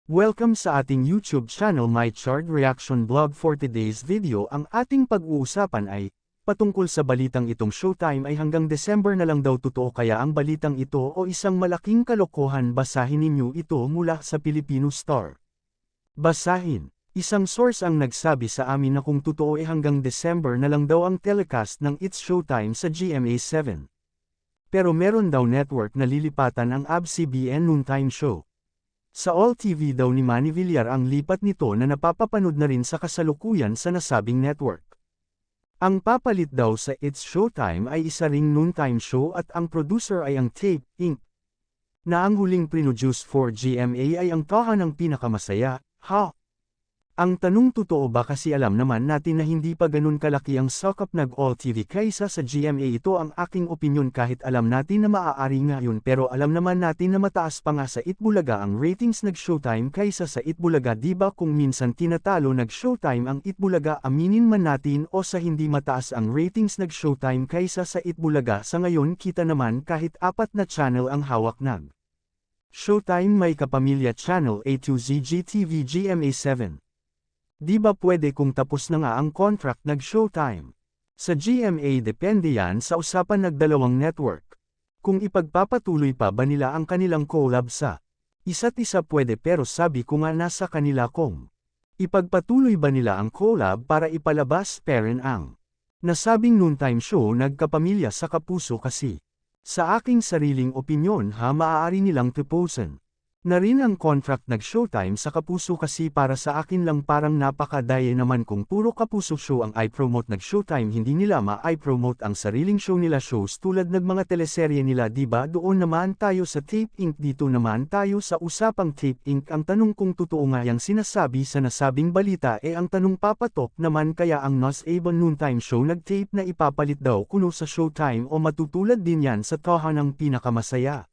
Welcome sa ating YouTube channel My Chart Reaction Vlog. For today's video ang ating pag-uusapan ay, patungkol sa balitang itong Showtime ay hanggang December na lang daw. Totoo kaya ang balitang ito o isang malaking kalokohan? Basahin ninyo ito mula sa Filipino Star. Basahin. Isang source ang nagsabi sa amin na kung totoo hanggang December na lang daw ang telecast ng It's Showtime sa GMA7. Pero meron daw network na lilipatan ang ABS-CBN noontime show. Sa All TV daw ni Manny Villar ang lipat nito na napapapanood na rin sa kasalukuyan sa nasabing network. Ang papalit daw sa It's Showtime ay isa ring noontime show at ang producer ay ang Tape Inc. Na ang huling produce for GMA ay ang Tahanang Pinakamasaya, ha? Ang tanong, totoo ba? Kasi alam naman natin na hindi pa ganun kalaki ang sakop ng All TV kaysa sa GMA. Ito ang aking opinyon kahit alam natin na maaari nga yun, pero alam naman natin na mataas pa nga sa Itbulaga ang ratings ng Showtime kaysa sa Itbulaga. Diba kung minsan tinatalo ng Showtime ang Itbulaga, aminin man natin o sa hindi, mataas ang ratings ng Showtime kaysa sa Itbulaga. Sa ngayon kita naman kahit 4 na channel ang hawak ng Showtime, may Kapamilya Channel, A2Z, GTV, GMA7. Di ba pwede kung tapos na nga ang contract ng Showtime? Sa GMA depende yan sa usapan ng dalawang network. Kung ipagpapatuloy pa ba nila ang kanilang collab sa isa't isa, pwede, pero sabi ko nga nasa kanila kung ipagpatuloy ba nila ang collab para ipalabas pa rin ang nasabing noontime show Nagkapamilya sa Kapuso. Kasi sa aking sariling opinyon maaari nilang tupusin na rin ang contract ng Showtime sa Kapuso. Kasi para sa akin lang parang napakadaya naman kung puro Kapuso show ang i-promote ng Showtime, hindi nila ma-i-promote ang sariling show nila, shows tulad ng mga teleserye nila. Diba doon naman tayo sa Tape Inc, dito naman tayo sa usapang Tape Inc. Ang tanong, kung totoo nga yung sinasabi sa nasabing balita, ang tanong, papatok naman kaya ang nasabing noontime show nag-tape na ipapalit daw kuno sa Showtime o matutulad din yan sa Tahanang Pinakamasaya?